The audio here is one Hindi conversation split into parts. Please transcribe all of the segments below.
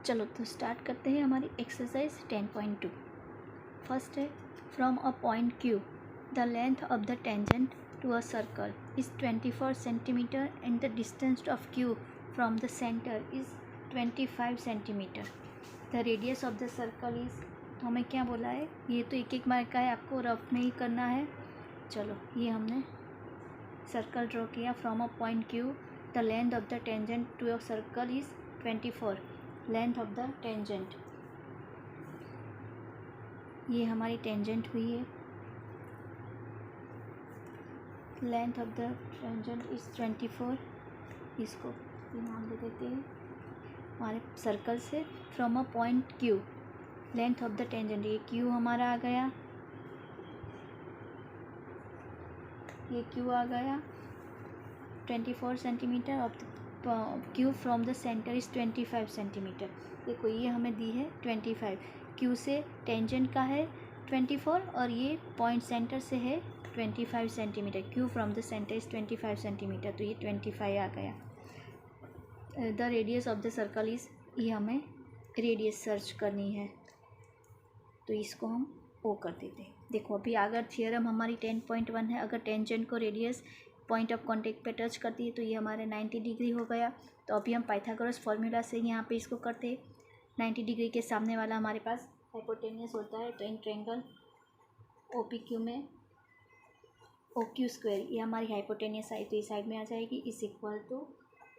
चलो तो स्टार्ट करते हैं हमारी एक्सरसाइज 10.2। फर्स्ट है from a point Q the length of the tangent to a circle is 24 centimetre and the distance of Q from the centre is 25 centimetre. The radius of the circle is, तो हमें क्या बोला है, ये तो एक एक मार्क का है, आपको रफ में ही करना है। चलो ये हमने सर्कल ड्रॉ किया। From a point Q the length of the tangent to a circle is 24, length of the tangent, ये हमारी टेंजेंट हुई है। Length of the tangent is 24, इसको नाम दे देते हैं हमारे सर्कल से। From a point Q length of the tangent, ये Q हमारा आ गया, ये Q आ गया 24 centimetre of Q from the centre is 25 centimetre. देखो ये हमें दी है 25, Q से टेंजेंट का है 24 और ये पॉइंट सेंटर से है 25 centimetre. Q from the centre is 25 centimetre, तो ये 25 आ गया। The radius of the circle is, ये हमें रेडियस सर्च करनी है, तो इसको हम O कर देते हैं। देखो अभी अगर थियरम हमारी 10.1 है, अगर टेंजेंट को रेडियस पॉइंट ऑफ कांटेक्ट पे टच करती है तो ये हमारे 90 डिग्री हो गया। तो अभी हम पाइथागोरस फार्मूला से यहाँ पे इसको करते हैं। 90 डिग्री के सामने वाला हमारे पास हाइपोटेनियस होता है, तो इन ट्रायंगल OPQ में OQ स्क्वायर, ये हमारी हाइपोटेनियस आई तो इस साइड में आ जाएगी, is equal to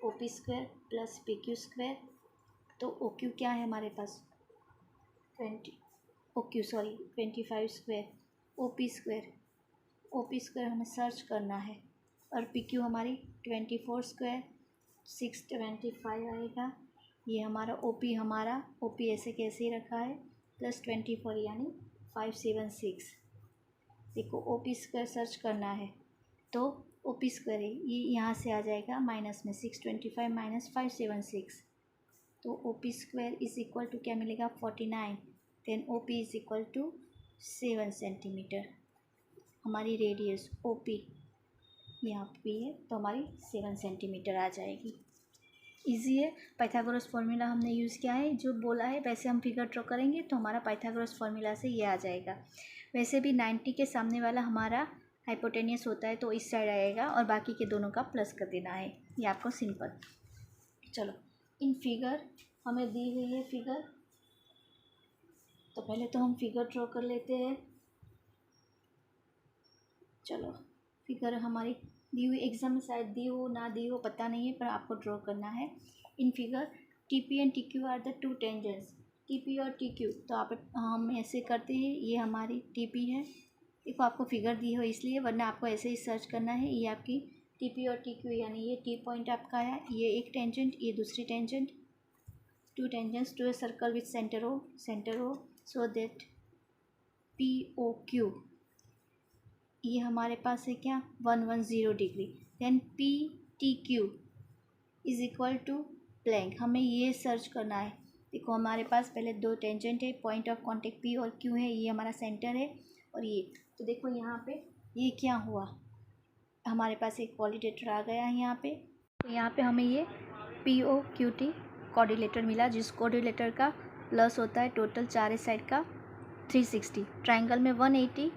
OP square plus PQ square. तो OQ क्या है हमारे पास 25 स्क्वायर, OP स्क्वायर हमें सर्च करना है, और PQ हमारी 24 स्क्वायर 625 आएगा। ये हमारा OP ऐसे कैसे ही रखा है, प्लस 24 यानी 576। देखो OP स्क्वायर सर्च करना है तो OP स्क्वायर है, ये यहाँ से आ जाएगा माइनस में 625 माइनस 576, तो OP square is equal to क्या मिलेगा 49। Then OP is equal to 7 centimetre. हमारी रेडियस OP यहाँ पे है तो हमारी 7 सेंटीमीटर आ जाएगी। इजी है, पाइथागोरस फार्मूला हमने यूज़ किया है, जो बोला है वैसे हम फिगर ड्रॉ करेंगे तो हमारा पाइथागोरस फार्मूला से ये आ जाएगा। वैसे भी 90 के सामने वाला हमारा हाइपोटेनियस होता है तो इस साइड आएगा, और बाकी के दोनों का प्लस कर देना है, ये आपको सिंपल। चलो इन फिगर हमें दी हुई है फिगर, तो पहले तो हम फिगर ड्रॉ कर लेते हैं। चलो फिगर हमारी दी हुई, एग्जाम में शायद दी हो ना दी हो पता नहीं है, पर आपको ड्रॉ करना है। In figure TP and TQ are the two tangents, TP और TQ, तो आप हम ऐसे करते हैं, ये हमारी TP है, देखो आपको फिगर दी हो इसलिए, वरना आपको ऐसे ही सर्च करना है। ये आपकी TP और TQ, यानी ये T पॉइंट आपका है, ये एक टेंजेंट, ये दूसरी tangent, two tangents to a circle with centre O so that POQ, ये हमारे पास है क्या 110 degree. Then PTQ is equal to blank, हमें ये सर्च करना है। देखो हमारे पास पहले दो टेंजेंट है, पॉइंट ऑफ कांटेक्ट P और Q है, ये हमारा सेंटर है, और ये तो देखो यहाँ पे ये क्या हुआ, हमारे पास एक कोऑर्डिनेटर आ गया है यहाँ पे, तो यहाँ पे हमें ये POQT कोऑर्डिनेटर मिला, जिस कोऑर्डिनेटर का प्लस होता है टोटल चार साइड का 360, ट्रायंगल में 180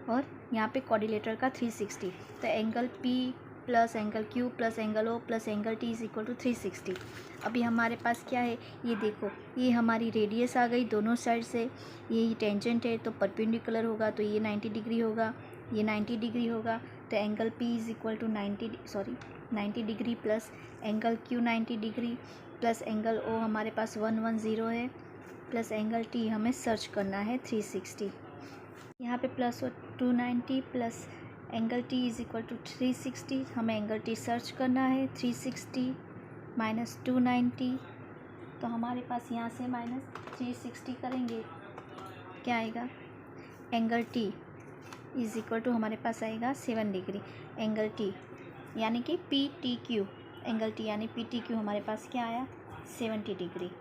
और यहाँ पे कोऑर्डिनेटर का 360, तो angle P plus angle Q plus angle O plus angle T is equal to 360। अभी हमारे पास क्या है, ये देखो ये हमारी रेडियस आ गई दोनों साइड से, ये टेंजेंट है तो परपेंडिकुलर होगा, तो ये 90 डिग्री होगा, ये 90 डिग्री होगा, तो angle P is equal to 90 degree plus angle Q 90 degree plus angle O हमारे पास 110 है, प्लस एंगल T हमें सर्च करना है 360। यहाँ पे plus 290 plus angle T is equal to 360, हमें एंगल T सर्च करना है 360 माइनस 290, तो हमारे पास यहाँ से माइनस 360 करेंगे क्या आएगा, angle T is equal to हमारे पास आएगा 7 डिग्री। एंगल T यानी कि PTQ, एंगल T यानी PTQ हमारे पास क्या आया 70 डिग्री।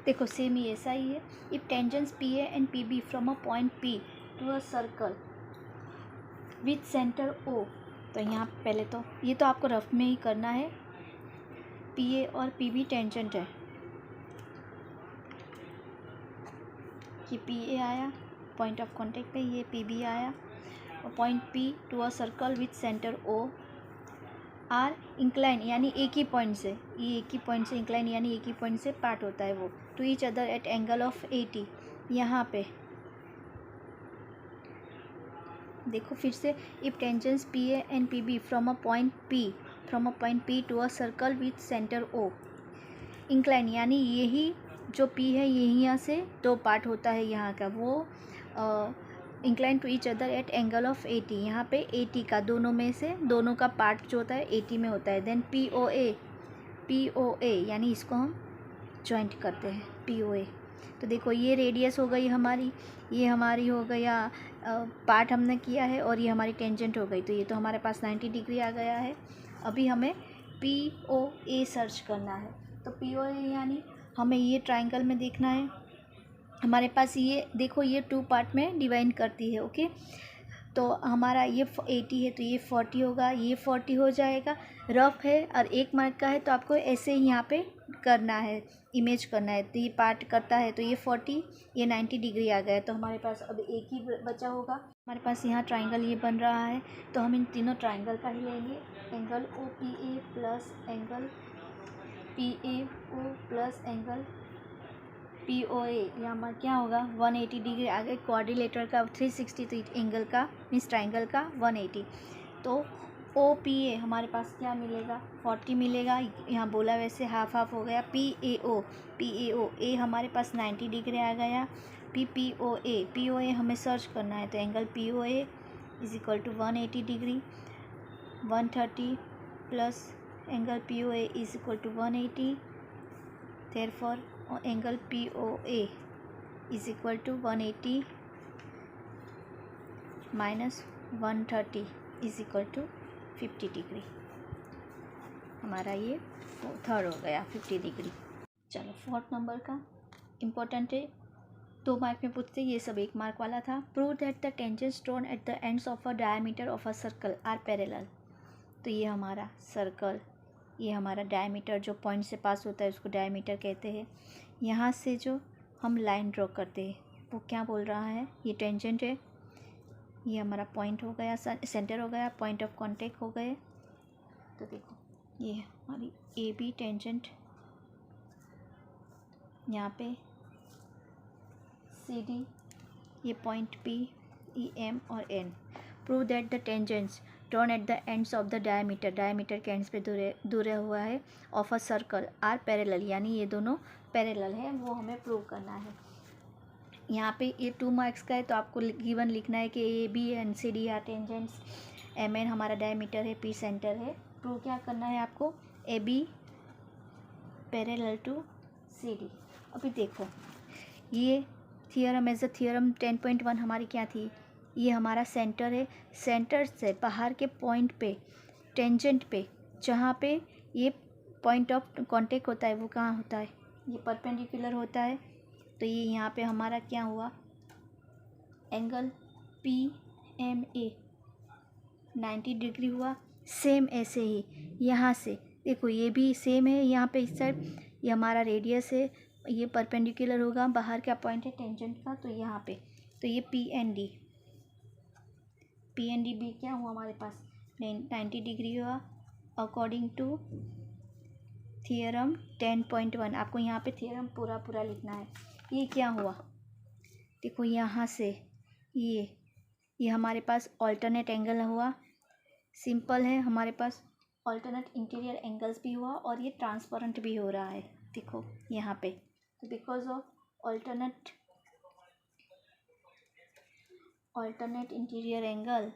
देखो सेम ही ऐसा ही है। If tangents PA and PB from a point P to a circle with centre O, तो यहाँ पहले तो ये तो आपको रफ में ही करना है, PA और PB टेंजेंट है, ये पी ए आया पॉइंट ऑफ कॉन्टेक्ट पे, ये पी बी आया, और point P to a circle with centre O are incline, यानी एक ही पॉइंट से, ये एक ही पॉइंट से इंक्लाइन यानी एक ही पॉइंट से पार्ट होता है वो, to each other at angle of 80। यहाँ पे देखो फिर से, if tangents P A and P B from a point P to a circle with centre O incline, यानी यही जो P है यही यहाँ से दो पार्ट होता है यहाँ का, वो incline to each other at angle of 80। यहाँ पे 80 का दोनों में से दोनों का पार्ट जो होता है 80 में होता है। देन पी ओ ए यानी इसको हम जॉइंट करते हैं पी ओ ए। तो देखो ये रेडियस हो गई हमारी, ये हमारी हो गया पार्ट हमने किया है, और ये हमारी टेंजेंट हो गई। तो ये तो हमारे पास 90 डिग्री आ गया है। अभी हमें पी ओ ए सर्च करना है। तो पी ओ ए यानी हमें ये ट्राइंगल में देखना है। हमारे पास ये देखो ये 2 पार्ट में डिवाइड करती है, ओके। तो हमारा ये 80 है तो ये 40 होगा, ये 40 हो जाएगा। रफ है और 1 मार्क का है तो आपको ऐसे ही यहाँ पे करना है, इमेज करना है। तो ये पार्ट करता है तो ये 40, ये 90 डिग्री आ गया। तो हमारे पास अब एक ही बचा होगा। हमारे पास यहाँ ट्राइंगल ये बन रहा है, तो हम इन तीनों ट्राइंगल का ही लेंगे। Angle O P A plus angle P A O plus angle P O A, ये हमारा क्या होगा 180 डिग्री। आगे क्वाड्रिलेटरल का 360, तो एंगल का मीन्स ट्राइंगल का 180। तो ओ पी ए हमारे पास क्या मिलेगा 40 मिलेगा, यहाँ बोला वैसे हाफ हाफ हो गया। पी ए ओ ए हमारे पास 90 डिग्री आ गया। पी ओ ए हमें सर्च करना है, तो angle P O A is equal to 180 degree. 130 plus angle P O A is equal to 180। Therefore angle POA is equal to 180 minus 130 is equal to 50 degree. हमारा ये थर्ड हो गया 50 डिग्री। चलो 4th नंबर का इम्पोर्टेंट है, 2 मार्क में पूछते, ये सब 1 मार्क वाला था। Prove that the tangents drawn at the ends of a diameter of a circle are parallel. तो ये हमारा सर्कल, ये हमारा डायमीटर जो पॉइंट से पास होता है उसको डायमीटर कहते हैं। यहाँ से जो हम लाइन ड्रॉ करते हैं वो क्या बोल रहा है, ये टेंजेंट है, ये हमारा पॉइंट हो गया, सेंटर हो गया, पॉइंट ऑफ कांटेक्ट हो गए। तो देखो ये हमारी ए बी टेंजेंट, यहाँ पे सी डी, ये पॉइंट पी ई एम और N. Prove that the tangents drawn at the ends of the diameter के एंड्स पे दूर हुआ है of a circle are parallel, यानी ये दोनों पैरेलल है, वो हमें प्रूव करना है। यहाँ पे ये 2 मार्क्स का है, तो आपको गिवन लिखना है कि A B N C D are tangents, M N हमारा डायमीटर है, पी सेंटर है। प्रूव क्या करना है आपको, A B parallel to C D. अभी देखो ये थियरम एज अ थियरम 10.1 हमारी क्या थी, ये हमारा सेंटर है, सेंटर से बाहर के पॉइंट पे टेंजेंट पे जहाँ पे ये पॉइंट ऑफ कांटेक्ट होता है वो कहाँ होता है, ये परपेंडिकुलर होता है। तो ये यहाँ पे हमारा क्या हुआ, angle P M A 90 degree हुआ। सेम ऐसे ही यहाँ से देखो ये भी सेम है, यहाँ पे इस साइड ये हमारा रेडियस है, ये परपेंडिकुलर होगा, बाहर का पॉइंट है टेंजेंट का, तो यहाँ पे तो ये पी एन डी भी क्या हुआ हमारे पास 90 डिग्री हुआ अकॉर्डिंग टू थियरम 10.1। आपको यहाँ पे थियरम पूरा लिखना है। ये क्या हुआ देखो यहाँ से ये हमारे पास ऑल्टरनेट एंगल हुआ, सिंपल है, हमारे पास ऑल्टरनेट इंटीरियर एंगल्स भी हुआ और ये ट्रांसपेरेंट भी हो रहा है। देखो यहाँ पे तो because of alternate interior angle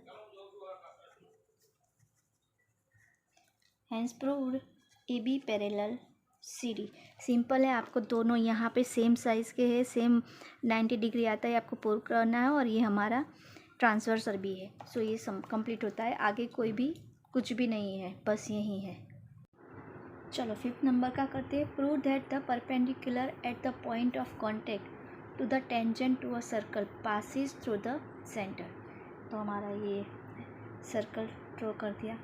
hence proved A B parallel C D. Simple है, आपको दोनों यहाँ पे सेम साइज़ के है, सेम 90 डिग्री आता है, आपको प्रूव करना है, और ये हमारा ट्रांसवर्सर भी है। सो ये कंप्लीट होता है, आगे कोई भी कुछ भी नहीं है, बस यही है। चलो 5th नंबर का करते हैं। Prove that the perpendicular at the point of contact to the tangent to a circle passes through the centre. तो हमारा ये सर्कल ड्रॉ कर दिया।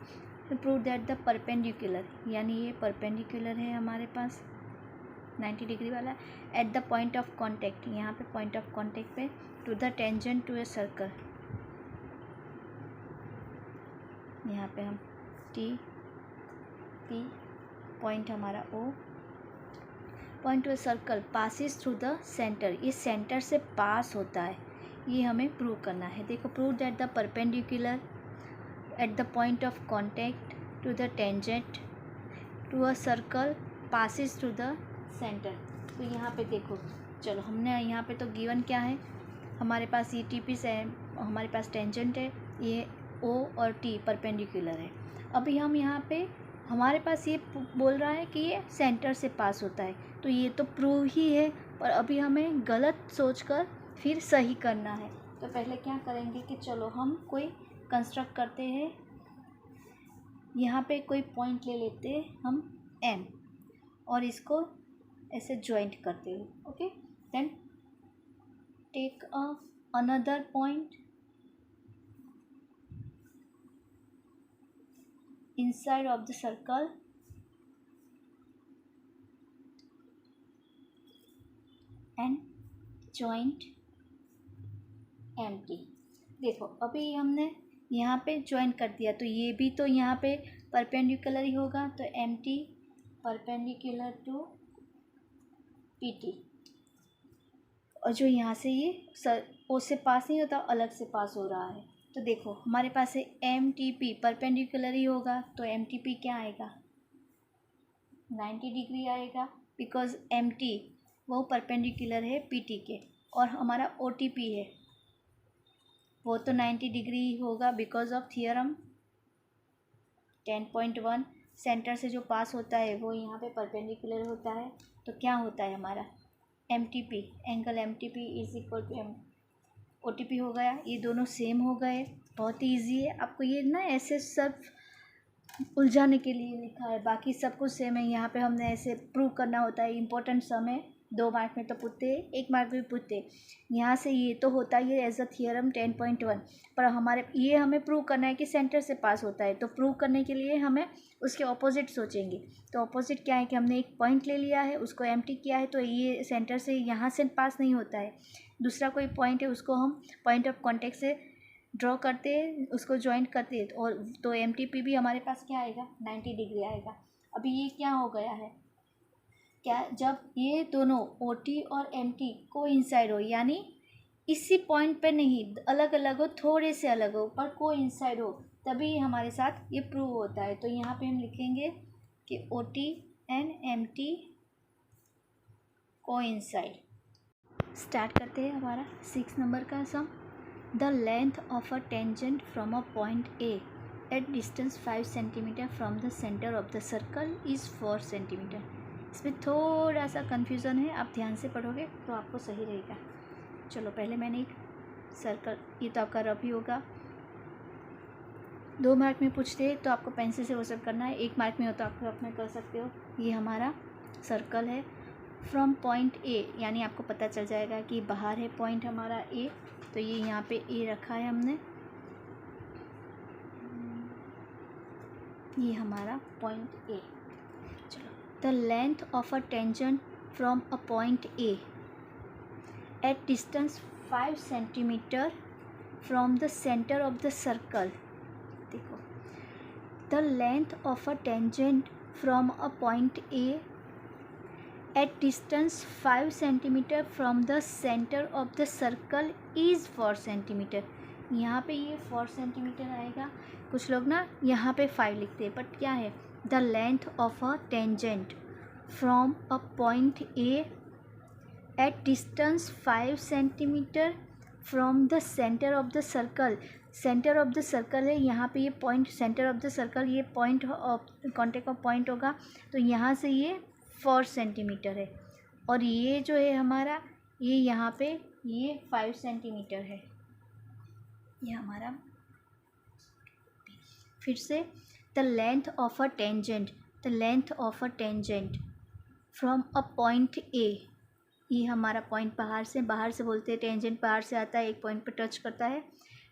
प्रूव दैट द परपेंडिकुलर, यानी ये परपेंडिकुलर है हमारे पास 90 डिग्री वाला। At the point of contact, यहाँ पे पॉइंट ऑफ कॉन्टैक्ट पे to the tangent to a circle, यहाँ पे हम टी पी पॉइंट हमारा O, point to a circle passes through the centre, ये सेंटर से पास होता है, ये हमें प्रूव करना है। देखो, prove that the perpendicular at the point of contact to the tangent to a circle passes through the centre. तो यहाँ पे देखो, चलो हमने यहाँ पे तो गिवन क्या है, हमारे पास ये टी पी से हमारे पास टेंजेंट है, ये ओ और टी परपेंडिकुलर है। अभी हम यहाँ पे हमारे पास ये बोल रहा है कि ये सेंटर से पास होता है, तो ये तो प्रूव ही है, पर अभी हमें गलत सोचकर फिर सही करना है। तो पहले क्या करेंगे कि चलो हम कोई कंस्ट्रक्ट करते हैं, यहाँ पे कोई पॉइंट ले लेते हैं हम एम और इसको ऐसे ज्वाइंट करते हैं। Okay, then take another point inside of the circle and joint empty। देखो, अभी हमने यहाँ पे ज्वाइन कर दिया, तो ये भी तो यहाँ पे परपेंडिकुलर ही होगा, तो empty परपेंडिकुलर टू PT, और जो यहाँ से ये ओ से पास नहीं होता, अलग से पास हो रहा है। तो देखो हमारे पास है MTP परपेंडिकुलर ही होगा, तो MTP क्या आएगा, 90 डिग्री आएगा, बिकॉज MT वो परपेंडिकुलर है PT के, और हमारा OTP है वो तो 90 डिग्री होगा, बिकॉज ऑफ थियरम 10.1, सेंटर से जो पास होता है वो यहाँ पे परपेंडिकुलर होता है। तो क्या होता है हमारा MTP, angle MTP is equal to OTP हो गया। ये दोनों सेम हो गए, बहुत ही ईजी है। आपको ये ना ऐसे सब उलझाने के लिए लिखा है, बाकी सब कुछ सेम है। यहाँ पे हमने ऐसे प्रूव करना होता है, इंपॉर्टेंट सम है, 2 मार्क में तो पूछते हैं, 1 मार्क में भी पूछते हैं। यहाँ से ये तो होता ही है एज अ थियरम 10.1, पर हमारे ये हमें प्रूव करना है कि सेंटर से पास होता है। तो प्रूव करने के लिए हमें उसके ऑपोजिट सोचेंगे। तो ऑपोजिट क्या है कि हमने एक पॉइंट ले लिया है, उसको एम्प्टी किया है, तो ये सेंटर से यहाँ से पास नहीं होता है। दूसरा कोई पॉइंट है, उसको हम पॉइंट ऑफ कॉन्टैक्ट से ड्रॉ करते हैं, उसको ज्वाइंट करते हैं, और तो MTP भी हमारे पास क्या आएगा, 90 डिग्री आएगा। अभी ये क्या हो गया है, क्या जब ये दोनों OT और MT को इंसाइड हो, यानी इसी पॉइंट पे नहीं, अलग अलग हो, थोड़े से अलग हो, पर को इंसाइड हो, तभी हमारे साथ ये प्रूव होता है। तो यहाँ पे हम लिखेंगे कि OT एंड MT को इंसाइड। स्टार्ट करते हैं हमारा 6 नंबर का sum. The length of a tangent from a point A at distance 5 centimetre from the centre of the circle is 4 centimetre. इसमें थोड़ा सा कन्फ्यूज़न है, आप ध्यान से पढ़ोगे तो आपको सही रहेगा। चलो, पहले मैंने एक सर्कल, ये तो आपका रफ ही होगा, 2 मार्क में पूछते हैं तो आपको पेंसिल से वो सब करना है, 1 मार्क में हो तो आप अपने कर सकते हो। ये हमारा सर्कल है फ्रॉम पॉइंट A, यानी आपको पता चल जाएगा कि बाहर है पॉइंट हमारा A, तो ये यहाँ पे A रखा है हमने, ये हमारा पॉइंट A। चलो, the length of a tangent from a point A at distance 5 centimetre from the centre of the circle. देखो, the length of a tangent from a point A at distance 5 centimetre from the centre of the circle is 4 centimetre. यहाँ पे ये 4 सेंटीमीटर आएगा। कुछ लोग ना यहाँ पे 5 लिखते हैं, बट क्या है, the length of a tangent from a point A at distance 5 centimetre from the centre of the circle. Centre of the circle है, यहाँ पे ये point, centre of the circle, ये point of contact of point होगा, तो यहाँ से ये 4 सेंटीमीटर है, और ये जो है हमारा, ये यहाँ पे ये 5 सेंटीमीटर है, ये हमारा। फिर से, the length of a tangent, the length of a tangent from a point A, ये हमारा पॉइंट बाहर से बोलते हैं, टेंजेंट बाहर से आता है, एक पॉइंट पर टच करता है,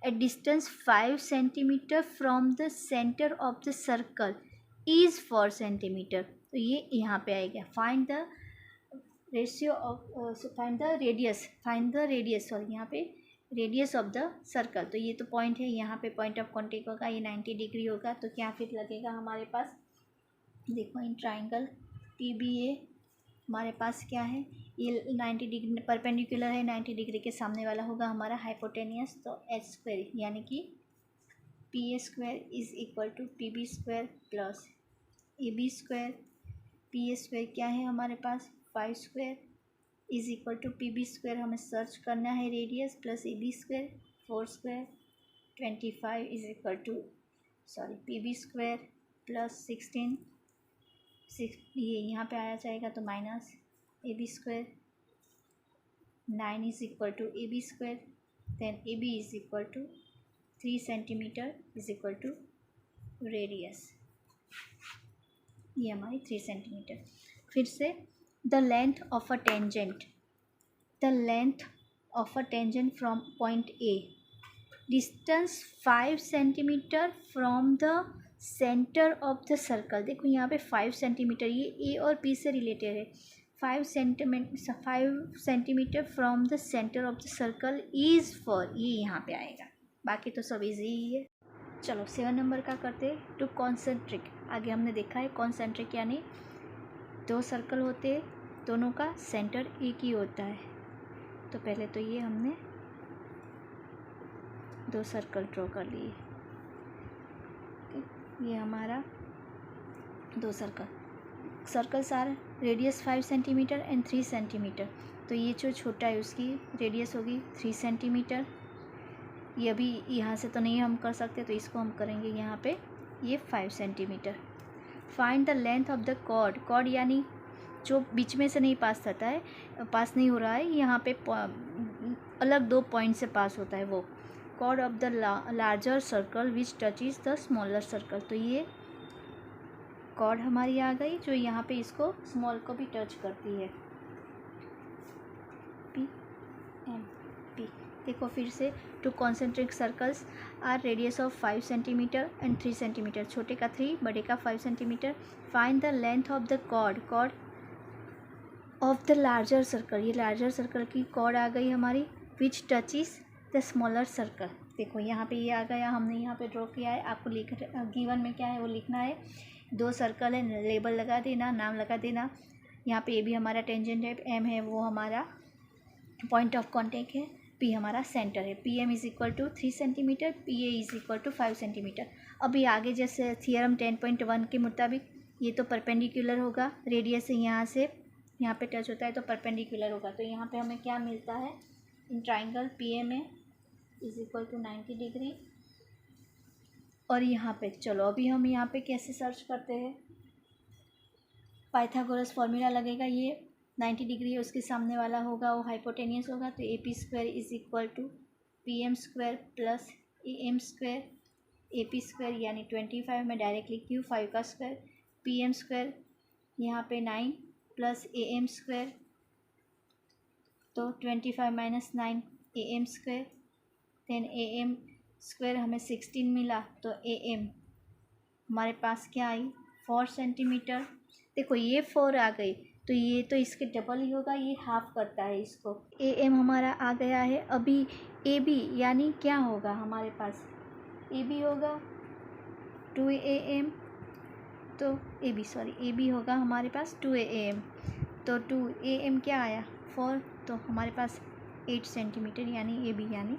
eight distance 5 centimetre from the centre of the circle is 4 centimetre. तो ये यहाँ पे आएगा, find the ratio of find the radius sorry यहाँ पे रेडियस ऑफ द सर्कल। तो ये तो पॉइंट है, यहाँ पे पॉइंट ऑफ कॉन्टेक्ट होगा, ये 90 डिग्री होगा। तो क्या फिर लगेगा हमारे पास, देखो इन ट्राइंगल PBA हमारे पास क्या है, ये 90 डिग्री परपेंडिकुलर है, 90 डिग्री के सामने वाला होगा हमारा हाइपोटेनियस। तो h² यानी कि PA² is equal to PB² plus AB²। PA² क्या है हमारे पास 5² इज इक्वल टू PB² हमें सर्च करना है radius, plus AB² 4² 25 is equal to PB² plus 16 ये यहाँ पे आया जाएगा तो minus AB²। 9 is equal to AB², then AB is equal to 3 centimetre is equal to radius, ये हमारी 3 सेंटीमीटर। फिर से the length of a tangent from point A, distance 5 centimetre from the centre of the circle. देखो यहाँ पे 5 सेंटीमीटर, ये A और P से रिलेटेड है। 5 centimetre from the centre of the circle is for, ये यहाँ पे आएगा, बाकी तो सब इजी ही है। चलो 7 नंबर का करते हैं, टू कॉन्सेंट्रिक। आगे हमने देखा है कॉन्सेंट्रिक यानी 2 सर्कल होते हैं, दोनों का सेंटर एक ही होता है। तो पहले तो ये हमने 2 सर्कल ड्रॉ कर लिए, ये हमारा 2 circles are radius 5 centimetre and 3 centimetre. तो ये जो छोटा है उसकी रेडियस होगी 3 सेंटीमीटर। ये अभी यहाँ से तो नहीं हम कर सकते, तो इसको हम करेंगे यहाँ पे ये 5 centimetre. Find the length of the chord यानी जो बीच में से नहीं पास नहीं हो रहा है, यहाँ पे अलग 2 पॉइंट से पास होता है, वो chord of the larger circle which touches the smaller circle. तो ये कॉर्ड हमारी आ गई जो यहाँ पे इसको स्मॉल को भी टच करती है, P। देखो फिर से, two concentric circles are radius of 5 centimetre and 3 centimetre, छोटे का 3 बड़े का 5 centimetre. Find the length of the chord of the larger circle, ये लार्जर सर्कल की कॉर्ड आ गई हमारी, which touches the smaller circle. देखो यहाँ पे ये आ गया, हमने यहाँ पे ड्रॉ किया है, आपको गिवन में क्या है वो लिखना है। 2 सर्कल है, लेबल लगा देना, नाम लगा देना। यहाँ पे A भी हमारा टेंजेंट है, M है वो हमारा पॉइंट ऑफ कॉन्टेक्ट है, P हमारा सेंटर है। PM is equal to 3 centimetre, PA is equal to 5 centimetre. अभी आगे जैसे थियरम 10.1 के मुताबिक ये तो परपेंडिकुलर होगा, रेडियस से यहाँ पे टच होता है तो परपेंडिकुलर होगा। तो यहाँ पे हमें क्या मिलता है, in triangle PMA is equal to 90 degree. और यहाँ पे चलो अभी हम यहाँ पे कैसे सर्च करते हैं, पाइथागोरस फॉर्मूला लगेगा। ये 90 डिग्री है, उसके सामने वाला होगा वो हाइपोटेनियस होगा, तो AP² is equal to PM² plus AM²। AP² यानी 25 में डायरेक्ट लिखती हूँ, 5 का स्क्वायर, PM² यहाँ पे 9 प्लस AM², तो 25 माइनस 9 AM², देन AM² हमें 16 मिला, तो AM हमारे पास क्या आई 4 सेंटीमीटर। देखो ये 4 आ गई, तो ये तो इसके डबल ही होगा, ये हाफ करता है इसको। AM हमारा आ गया है। अभी AB यानी क्या होगा हमारे पास, AB होगा 2AM, तो AB होगा हमारे पास 2AM, तो 2AM क्या आया 4, तो हमारे पास 8 सेंटीमीटर यानी AB यानी